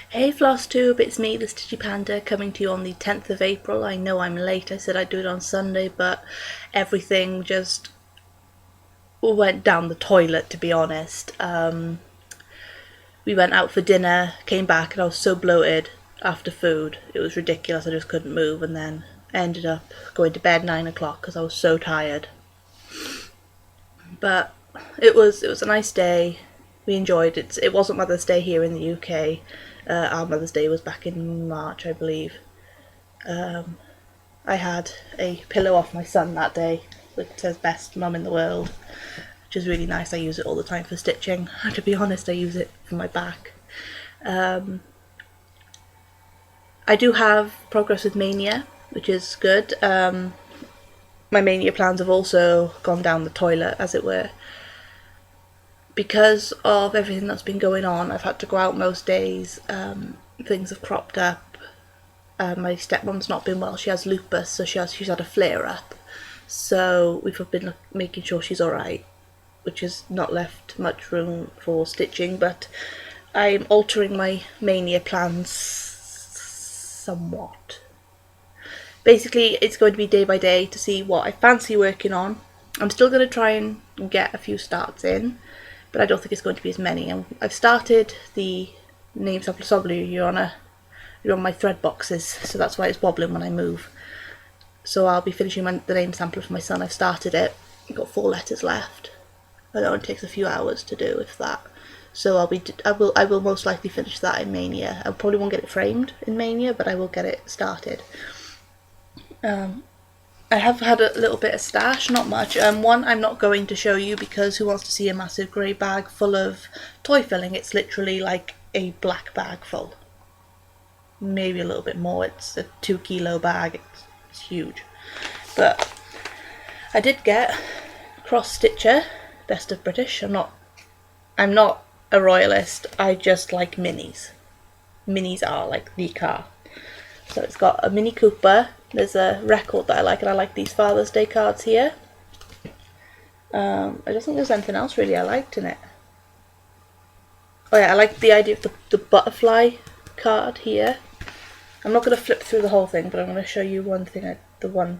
Hey Flosstube, it's me, the Stitchy Panda, coming to you on the 10th of April. I know I'm late, I said I'd do it on Sunday, but everything just went down the toilet, to be honest. We went out for dinner, came back, and I was so bloated after food. It was ridiculous, I just couldn't move, and then ended up going to bed 9 o'clock because I was so tired. But it was a nice day. We enjoyed it. It wasn't Mother's Day here in the UK. Our Mother's Day was back in March, I believe. I had a pillow off my son that day that says best mum in the world, which is really nice. I use it all the time for stitching. To be honest, I use it for my back. I do have progress with Maynia, which is good. My Maynia plans have also gone down the toilet, as it were. Because of everything that's been going on, I've had to go out most days. Things have cropped up. My stepmom's not been well. She has lupus, so she's had a flare up. So we've been making sure she's alright, which has not left much room for stitching. But I'm altering my Maynia plans somewhat. Basically, it's going to be day by day to see what I fancy working on. I'm still going to try and get a few starts in, but I don't think it's going to be as many. I've started the name sample assembly. You're on my thread boxes, so that's why it's wobbling when I move. So I'll be finishing the name sampler for my son. I've started it. I've got 4 letters left. It only takes a few hours to do, if that. So I will most likely finish that in Maynia. I probably won't get it framed in Maynia, but I will get it started. I have had a little bit of stash, not much. One I'm not going to show you because who wants to see a massive grey bag full of toy filling? It's literally like a black bag full. Maybe a little bit more. It's a 2 kilo bag. It's huge. But I did get cross stitcher, best of British. I'm not a royalist. I just like minis. Minis are like the car. So it's got a Mini Cooper. There's a record that I like, and I like these Father's Day cards here. I don't think there's anything else really I liked in it. Oh yeah, I like the idea of the butterfly card here. I'm not going to flip through the whole thing, but I'm going to show you one thing, the one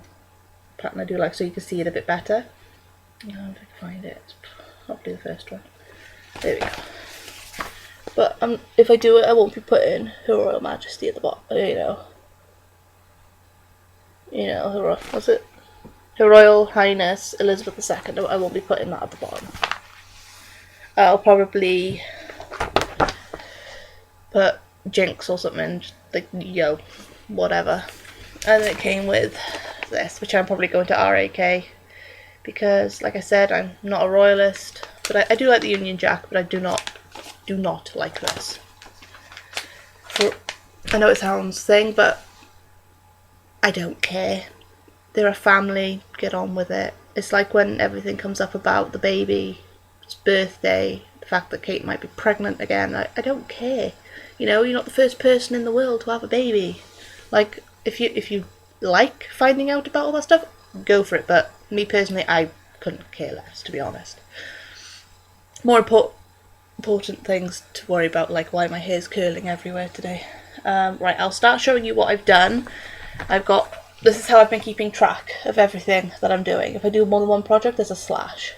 pattern I do like, so you can see it a bit better. If I can find it, it's probably the first one. There we go. But if I do it, I won't be putting Her Royal Majesty at the bottom. What's it? Her Royal Highness Elizabeth II. I won't be putting that at the bottom. I'll probably put Jinx or something, like whatever. And it came with this, which I'm probably going to RAK because, like I said, I'm not a royalist, but I do like the Union Jack, but I do not like this. I know it sounds thing, but I don't care. They're a family, get on with it. It's like when everything comes up about the baby's birthday, the fact that Kate might be pregnant again. I don't care. You're not the first person in the world to have a baby. Like, if you like finding out about all that stuff, go for it. But me personally, I couldn't care less, to be honest. More important things to worry about, like why my hair's curling everywhere today. Right, I'll start showing you what I've done. This is how I've been keeping track of everything that I'm doing. If I do more than one project, there's a slash.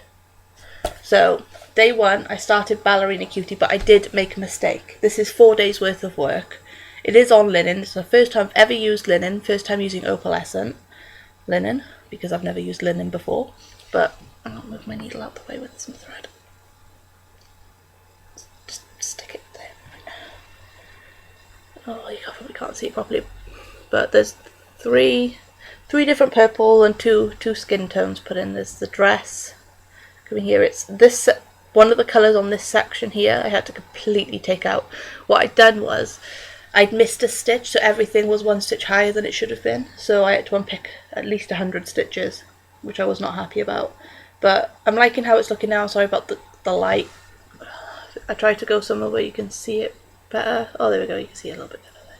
So, day 1, I started Ballerina Cutie, but I did make a mistake. This is 4 days worth of work. It is on linen. It's the first time I've ever used linen. First time using opalescent linen, because I've never used linen before. But I'll move my needle out the way with some thread. Just stick it there. Oh, you probably can't see it properly. But there's three different purple and two skin tones put in. There's the dress coming here. It's this one of the colours on this section here I had to completely take out. What I'd done was I'd missed a stitch, so everything was 1 stitch higher than it should have been. So I had to unpick at least 100 stitches, which I was not happy about. But I'm liking how it's looking now. Sorry about the light. I tried to go somewhere where you can see it better. Oh, there we go. You can see it a little bit better there.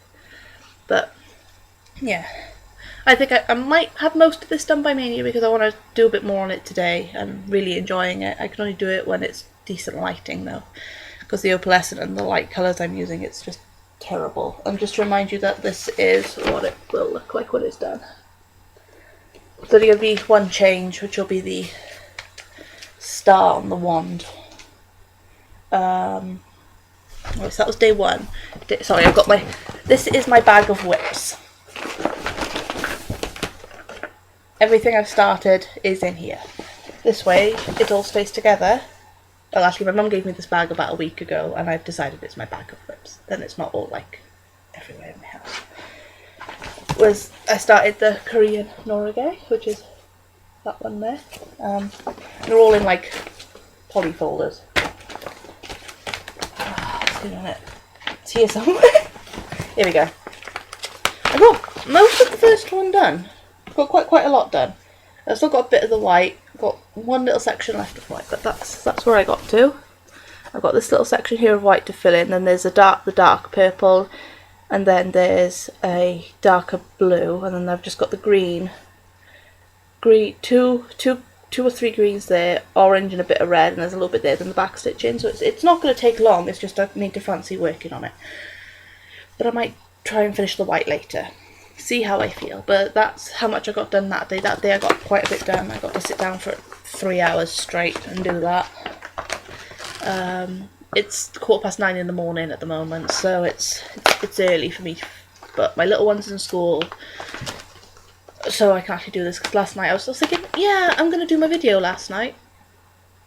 But yeah, I think I might have most of this done by Maynia because I want to do a bit more on it today. I'm really enjoying it. I can only do it when it's decent lighting though, because the opalescent and the light colours I'm using, it's just terrible. And just to remind you that this is what it will look like when it's done. So there'll be one change, which will be the star on the wand. So that was day one. Sorry, I've got my... This is my bag of whips. Everything I've started is in here. This way, it all stays together. Well, actually, my mum gave me this bag about a week ago, and I've decided it's my bag of whips. Then it's not all, like, everywhere in my house. I started the Korean Norigae, which is that one there. They're all in, like, poly folders. It's here somewhere. Here we go. I got most of the first one done. I've got quite a lot done. I've still got a bit of the white. I've got one little section left of white, but that's where I got to. I've got this little section here of white to fill in. Then there's the dark purple, and then there's a darker blue, and then I've just got the green. Two or three greens there, orange and a bit of red, and there's a little bit there in the back stitching. So it's not going to take long. It's just I need to fancy working on it. But I might try and finish the white later. See how I feel. But that's how much I got done that day. That day I got quite a bit done. I got to sit down for 3 hours straight and do that. It's 9:15 in the morning at the moment, so it's early for me. But my little one's in school, so I can actually do this. Because last night I was thinking, yeah, I'm going to do my video last night.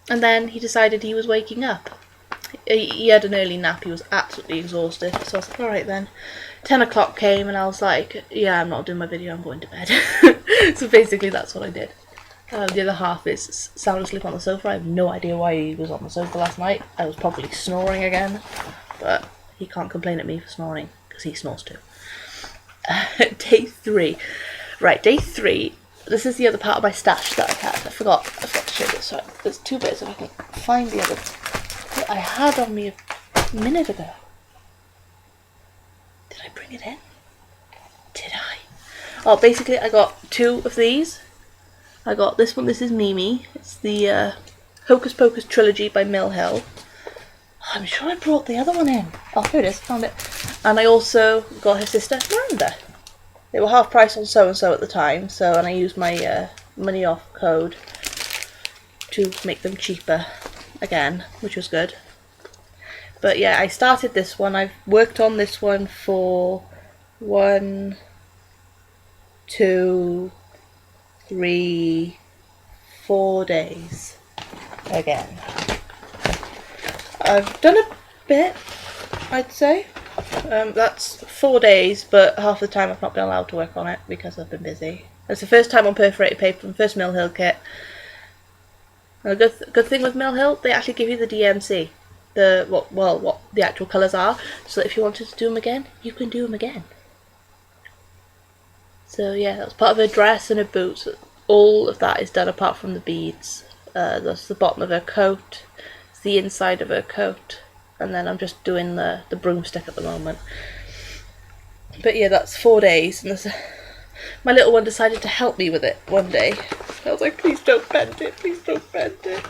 And then he decided he was waking up. He had an early nap, he was absolutely exhausted. So I was like, alright then. 10 o'clock came and I was like, yeah, I'm not doing my video, I'm going to bed. So basically that's what I did. The other half is sound asleep on the sofa. I have no idea why he was on the sofa last night. I was probably snoring again. But he can't complain at me for snoring, because he snores too. Day 3. Right, day 3. This is the other part of my stash that I had. I forgot to show this. So there's 2 bits if I can find the other that I had on me a minute ago. Did I bring it in? Did I? Oh, basically I got 2 of these. I got this one. This is Mimi. It's the Hocus Pocus Trilogy by Mill Hill. I'm sure I brought the other one in. Oh, here it is. Found it. And I also got her sister Miranda. They were half price on so-and-so at the time, and I used my money off code to make them cheaper again, which was good. But yeah, I started this one. I've worked on this one for 1, 2, 3, 4 days again. I've done a bit, I'd say. That's 4 days, but half the time I've not been allowed to work on it because I've been busy. It's the first time on perforated paper from the first Mill Hill kit. And the good thing with Mill Hill, they actually give you the DMC, what the actual colours are, so that if you wanted to do them again, you can do them again. So yeah, that's part of her dress and her boots. All of that is done apart from the beads. That's the bottom of her coat, it's the inside of her coat. And then I'm just doing the broomstick at the moment. But yeah, that's 4 days. And my little one decided to help me with it one day. I was like, please don't bend it, please don't bend it.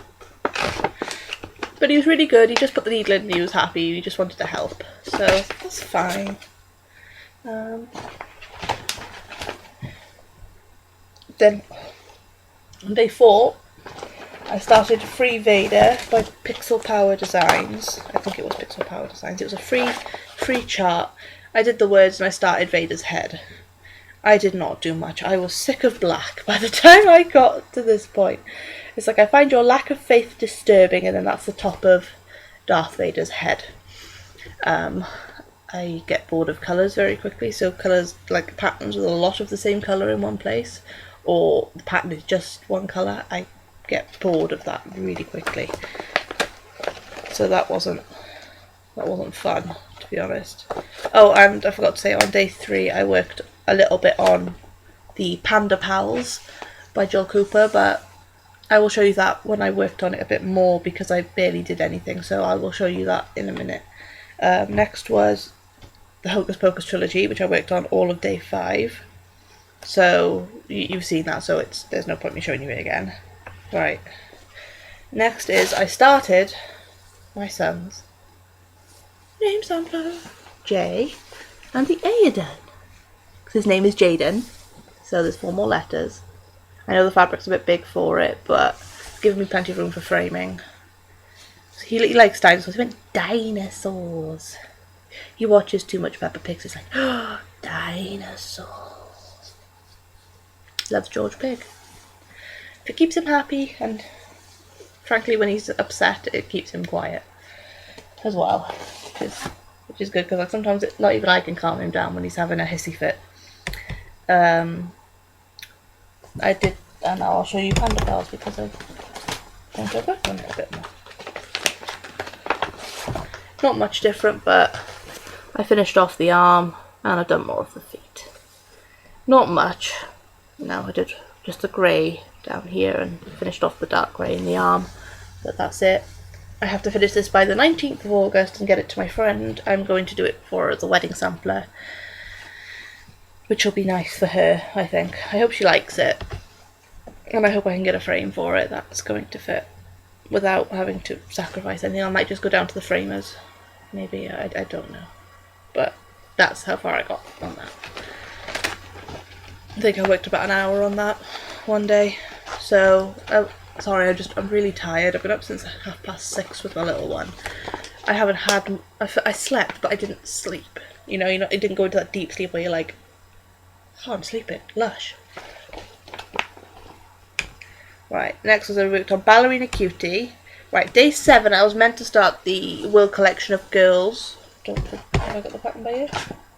But he was really good. He just put the needle in and he was happy. He just wanted to help. So that's fine. Then on day 4, I started Free Vader by Pixel Power Designs. I think it was Pixel Power Designs. It was a free chart. I did the words and I started Vader's head. I did not do much. I was sick of black by the time I got to this point. It's like, I find your lack of faith disturbing, and then that's the top of Darth Vader's head. I get bored of colours very quickly, so colours, like patterns with a lot of the same colour in one place, or the pattern is just one colour, I get bored of that really quickly. So that wasn't fun, to be honest. Oh, and I forgot to say, on day 3 I worked a little bit on the Panda Pals by Joel Cooper, but I will show you that when I worked on it a bit more, because I barely did anything, so I will show you that in a minute. Next was the Hocus Pocus Trilogy, which I worked on all of day 5. So you've seen that, so there's no point me showing you it again. Right. Next is, I started my son's Name Sunflower. J, and the A are done. Because his name is Jaden, so there's 4 more letters. I know the fabric's a bit big for it, but it's given me plenty of room for framing. So he likes dinosaurs. He went dinosaurs. He watches too much Peppa Pig. So he's like, oh, dinosaurs. He loves George Pig. If it keeps him happy, and frankly when he's upset it keeps him quiet as well, which is good, because like, sometimes not even I can calm him down when he's having a hissy fit. I did, and I'll show you Panda bells because I want to go back on it a bit more. Not much different, but I finished off the arm and I've done more of the feet. Not much. No, I did just the grey down here and finished off the dark grey in the arm, but that's it. I have to finish this by the 19th of August and get it to my friend. I'm going to do it for the wedding sampler, which will be nice for her, I think. I hope she likes it, and I hope I can get a frame for it that's going to fit without having to sacrifice anything. I might just go down to the framers, maybe, I don't know, but that's how far I got on that. I think I worked about an hour on that one day, so sorry, I'm really tired. I've been up since 6:30 with my little one. I slept, but I didn't sleep. You know, it didn't go into that deep sleep where you're like, oh, I'm sleeping, lush. Right, next was I worked on Ballerina Cutie. Right, day 7 I was meant to start the World Collection of Girls. Have I got the pattern by here?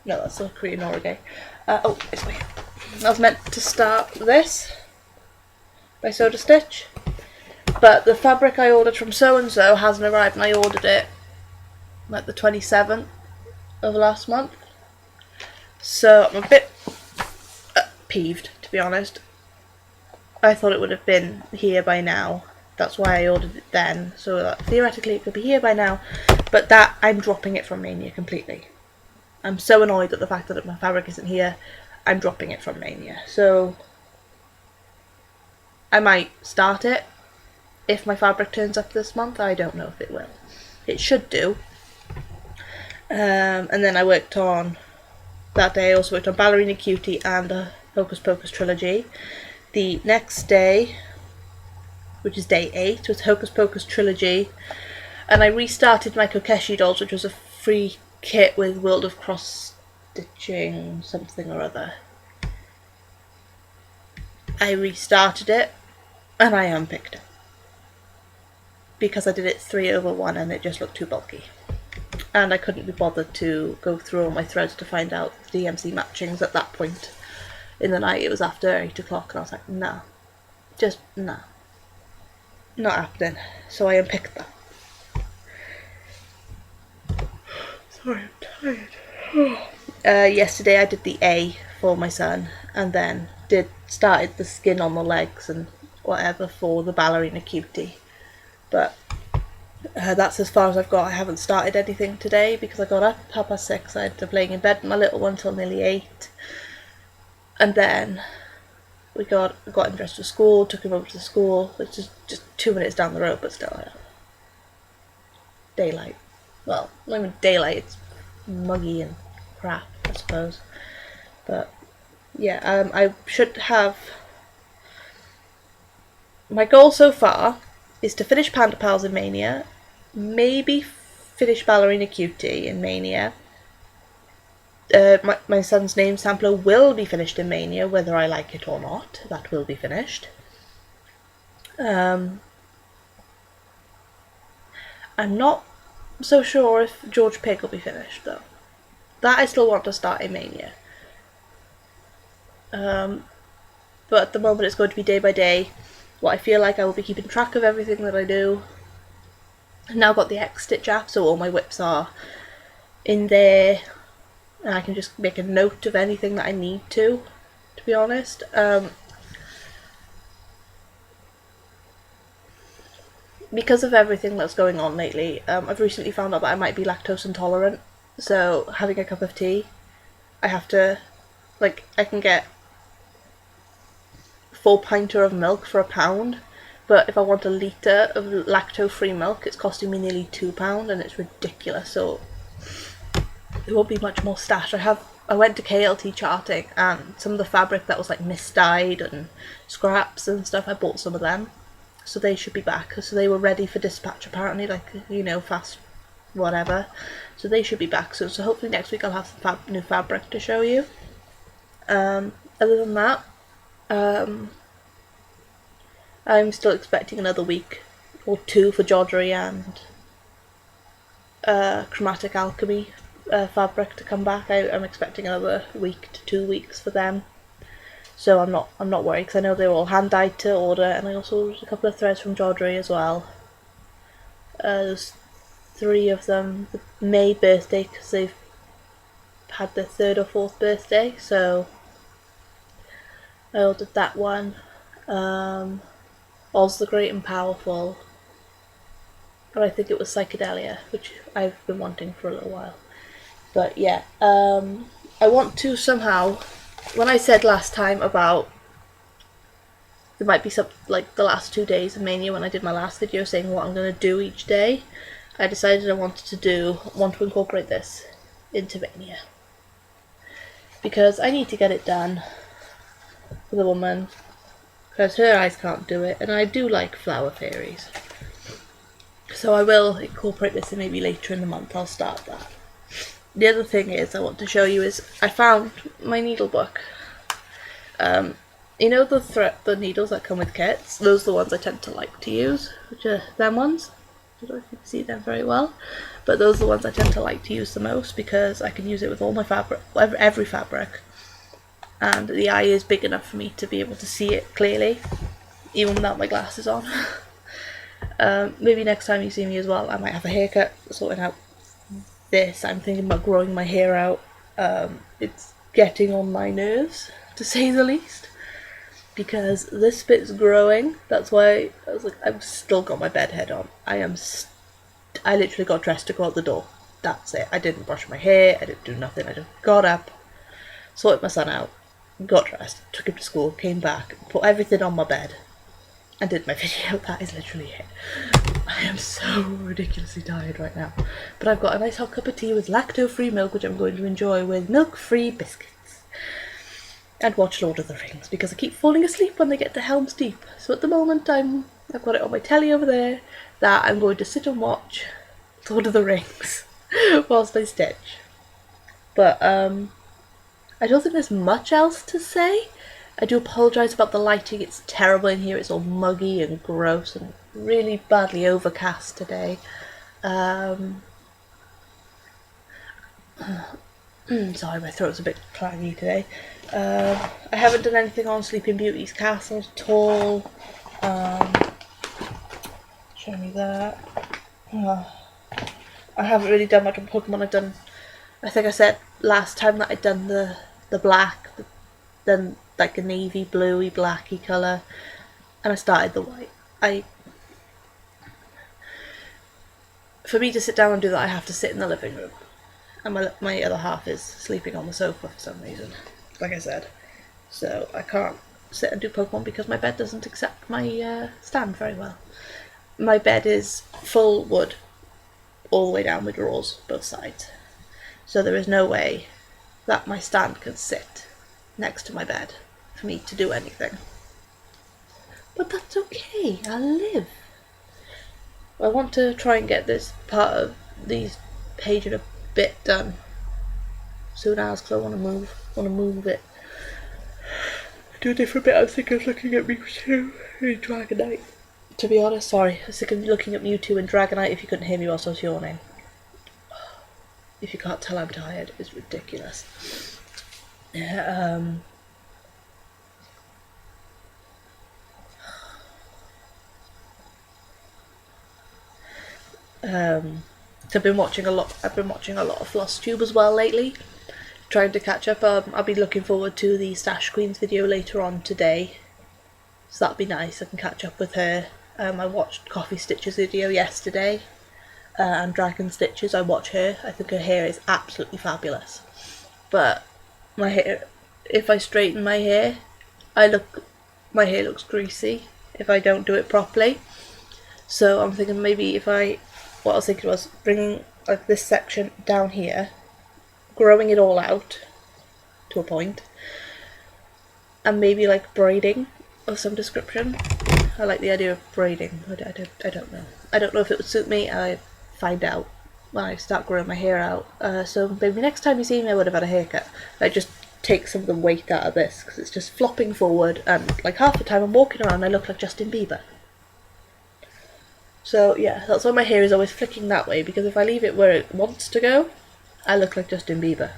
No, that's the Korean Norigae. Oh, it's way. I was meant to start this by Soda Stitch, but the fabric I ordered from so-and-so hasn't arrived, and I ordered it like the 27th of last month. So I'm a bit peeved, to be honest. I thought it would have been here by now. That's why I ordered it then, so that theoretically it could be here by now, but that I'm dropping it from Maynia completely. I'm so annoyed at the fact that my fabric isn't here. I'm dropping it from Maynia. So I might start it if my fabric turns up this month. I don't know if it will. It should do. And then I worked on, that day I also worked on Ballerina Cutie and the Hocus Pocus Trilogy. The next day, which is day 8, was Hocus Pocus Trilogy, and I restarted my Kokeshi dolls, which was a free kit with World of Cross Stitching something or other. I restarted it and I unpicked it because I did it 3/1 and it just looked too bulky, and I couldn't be bothered to go through all my threads to find out the DMC matchings at that point in the night. It was after 8 o'clock and I was like, no, just no, not happening. So I unpicked that. Sorry, I'm tired. Yesterday I did the A for my son, and then started the skin on the legs and whatever for the Ballerina Cutie, but that's as far as I've got. I haven't started anything today because I got up 6:30. I ended up laying in bed with my little one till nearly 8, and then we got him dressed for school, took him over to the school, which is just 2 minutes down the road, but still, daylight. Well, not even daylight, it's muggy and crap, I suppose. But yeah, I should have. My goal so far is to finish Panda Pals in Maynia, maybe finish Ballerina Cutie in Maynia. My son's name sampler will be finished in Maynia, whether I like it or not. That will be finished. I'm not so sure if George Pig will be finished though. That I still want to start in Maynia. But at the moment it's going to be day by day. What I feel like I will be keeping track of everything that I do. I've now got the X-Stitch app, so all my whips are in there, and I can just make a note of anything that I need to be honest. Because of everything that's going on lately, I've recently found out that I might be lactose intolerant, so having a cup of tea, I have to, like, I can get 4 pinter of milk for £1, but if I want a litre of lactose-free milk, it's costing me nearly £2, and it's ridiculous. So there won't be much more stash. I went to KLT charting, and some of the fabric that was like misdyed and scraps and stuff, I bought some of them, so they should be back. So they were ready for dispatch apparently, like, you know, fast whatever, so they should be back soon. So hopefully next week I'll have some new fabric to show you. Other than that, I'm still expecting another week or two for Joddery and Chromatic Alchemy fabric to come back. I'm expecting another week to 2 weeks for them, so I'm not worried, because I know they're all hand dyed to order, and I also ordered a couple of threads from Joddery as well. There's 3 of them. The May birthday, because they've had their 3rd or 4th birthday, so I ordered that one. Oz the Great and Powerful, and I think it was Psychedelia, which I've been wanting for a little while. But yeah, I want to somehow, when I said last time about there might be some, like the last 2 days of Mania, when I did my last video saying what I'm going to do each day, I decided I want to incorporate this into Mania, because I need to get it done for the woman, because her eyes can't do it, and I do like flower fairies. So I will incorporate this, and maybe later in the month I'll start that. The other thing is I want to show you is I found my needle book. You know the needles that come with kits? Those are the ones I tend to like to use, which are them ones. I don't know if you can see them very well, but those are the ones I tend to like to use the most, because I can use it with all my fabric, every fabric, and the eye is big enough for me to be able to see it clearly, even without my glasses on. Maybe next time you see me as well, I might have a haircut, sorting out this. I'm thinking about growing my hair out. It's getting on my nerves, to say the least, because this bit's growing. That's why I was like, I've still got my bed head on. I literally got dressed to go out the door. That's it. I didn't brush my hair, I didn't do nothing. I just got up, sorted my son out, got dressed, took him to school, came back, put everything on my bed, and did my video. That is literally it. I am so ridiculously tired right now. But I've got a nice hot cup of tea with lacto-free milk, which I'm going to enjoy with milk-free biscuits. And watch Lord of the Rings, because I keep falling asleep when they get to Helm's Deep. So at the moment I've got it on my telly over there, that I'm going to sit and watch Lord of the Rings whilst I stitch. But I don't think there's much else to say. I do apologise about the lighting, it's terrible in here, it's all muggy and gross and really badly overcast today. Sorry, my throat's a bit clangy today. I haven't done anything on Sleeping Beauty's castle at all. Show me that. I haven't really done much on Pokemon. I think I said last time that I'd done the black, then like a navy bluey blacky colour, and I started the white. For me to sit down and do that, I have to sit in the living room, and my other half is sleeping on the sofa for some reason, like I said, so I can't sit and do Pokemon because my bed doesn't accept my stand very well. My bed is full wood all the way down with drawers both sides, so there is no way that my stand can sit next to my bed for me to do anything. But that's okay, I'll live. I want to try and get this part of these page and a bit done soon as, because I want to move it. Do a different bit. I'm sick of looking at Mewtwo in Dragonite. To be honest, sorry, I'm sick of looking at Mewtwo in Dragonite. If you couldn't hear me whilst I was yawning. If you can't tell I'm tired, it's ridiculous. Yeah, so I've been watching a lot of Flosstube as well lately, trying to catch up. I'll be looking forward to the Stash Queens video later on today, so that'll be nice. I can catch up with her. I watched Coffee Stitch's video yesterday, and Dragon Stitches. I watch her. I think her hair is absolutely fabulous, but my hair, if I straighten my hair, my hair looks greasy if I don't do it properly. So I'm thinking maybe what I was thinking was bringing like this section down here growing it all out to a point, and maybe like braiding of some description. I like the idea of braiding. I don't know. I don't know if it would suit me. I find out when I start growing my hair out. So maybe next time you see me I would have had a haircut. I just take some of the weight out of this because it's just flopping forward, and like half the time I'm walking around I look like Justin Bieber. So yeah, that's why my hair is always flicking that way, because if I leave it where it wants to go, I look like Justin Bieber.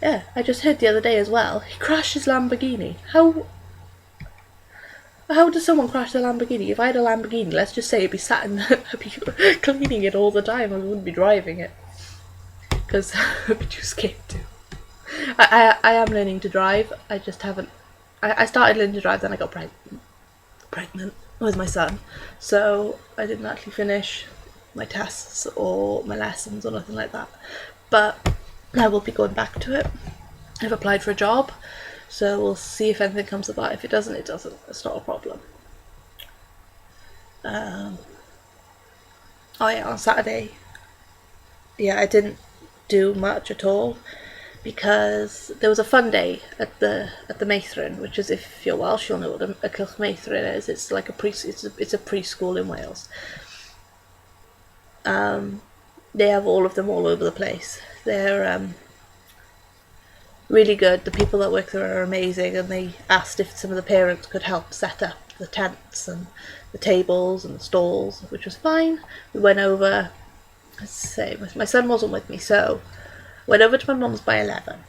Yeah, I just heard the other day as well, he crashed his Lamborghini. How does someone crash their Lamborghini? If I had a Lamborghini, let's just say it'd be sat in the, I'd be cleaning it all the time, I wouldn't be driving it. Because I'd be too scared to. I am learning to drive, I just haven't, I started learning to drive, then I got pregnant with my son, so I didn't actually finish my tests or my lessons or nothing like that, but I will be going back to it. I've applied for a job, so we'll see if anything comes of that. If it doesn't, it doesn't. It's not a problem. Oh yeah, on Saturday, yeah, I didn't do much at all because there was a fun day at the Maythrin, which is, if you're Welsh, you'll know what a Maythrin is. It's like it's a preschool in Wales. They have all of them all over the place. They're really good. The people that work there are amazing, and they asked if some of the parents could help set up the tents and the tables and the stalls, which was fine. We went over, let's say, my son wasn't with me, so went over to my mum's by 11,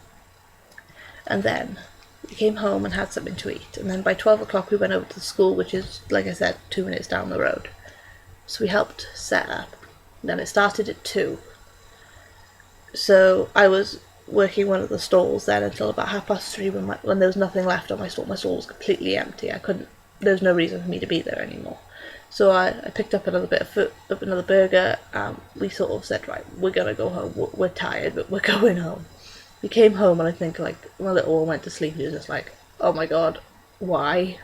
and then we came home and had something to eat, and then by 12 o'clock we went over to the school, which is, like I said, 2 minutes down the road. So we helped set up. Then it started at 2, so I was working one of the stalls then until about 3:30 when there was nothing left on my stall. My stall was completely empty. There was no reason for me to be there anymore. So I picked up another bit of food, another burger. We sort of said, right, we're gonna go home. We're tired, but we're going home. We came home, and I think like my little one went to sleep. He was just like, oh my god, why?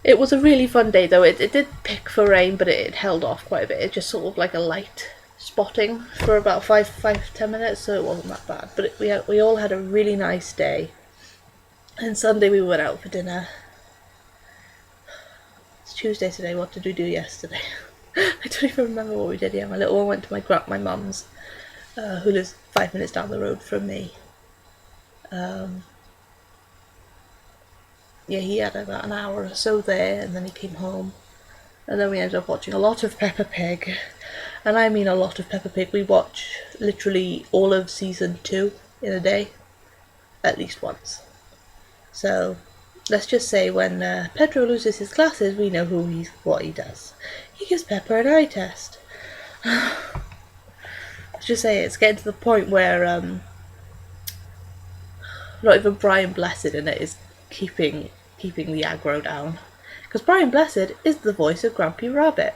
It was a really fun day though. It did pick for rain, but it held off quite a bit. It just sort of like a light spotting for about 5-10 minutes, so it wasn't that bad. But we all had a really nice day. And Sunday we went out for dinner. It's Tuesday today. What did we do yesterday? I don't even remember what we did. Yeah, my little one went to my mum's, who lives 5 minutes down the road from me. Yeah, he had about an hour or so there, and then he came home. And then we ended up watching a lot of Peppa Pig. And I mean a lot of Peppa Pig. We watch literally all of season 2 in a day, at least once. So let's just say when Pedro loses his glasses, we know what he does. He gives Peppa an eye test. Let's just say it's getting to the point where not even Brian Blessed in it is keeping the aggro down. Because Brian Blessed is the voice of Grumpy Rabbit.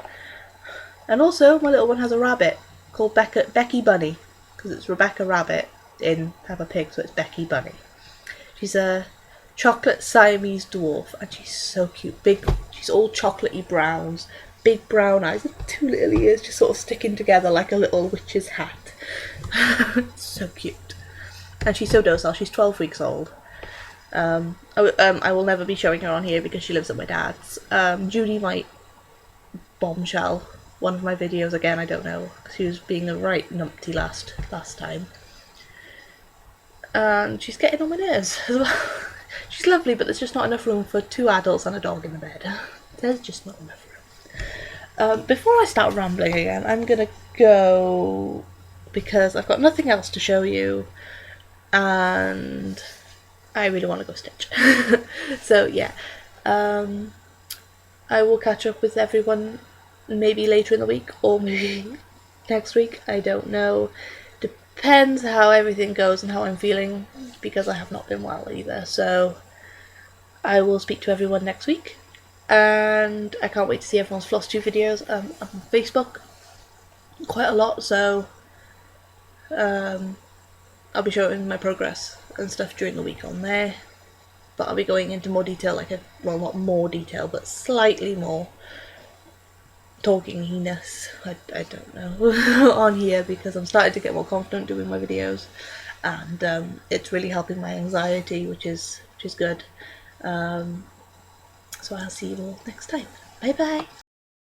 And also, my little one has a rabbit called Becky Bunny, because it's Rebecca Rabbit in Peppa Pig, so it's Becky Bunny. She's a chocolate Siamese dwarf, and she's so cute. She's all chocolatey browns, big brown eyes, and 2 little ears just sort of sticking together like a little witch's hat. So cute. And she's so docile. She's 12 weeks old. I will never be showing her on here because she lives at my dad's. Judy might bombshell one of my videos again, I don't know, because she was being a right numpty last time. And she's getting on my nerves as well. She's lovely, but there's just not enough room for 2 adults and a dog in the bed. There's just not enough room. Before I start rambling again, I'm gonna go, because I've got nothing else to show you, and I really want to go stitch. So yeah, I will catch up with everyone maybe later in the week or maybe next week. I don't know. Depends how everything goes and how I'm feeling, because I have not been well either. So I will speak to everyone next week, and I can't wait to see everyone's Flosstube videos. I'm on Facebook quite a lot, so I'll be showing my progress and stuff during the week on there, but I'll be going into more detail, well, not more detail, but slightly more talkinginess, I don't know, on here, because I'm starting to get more confident doing my videos, and it's really helping my anxiety, which is good. So I'll see you all next time. Bye bye.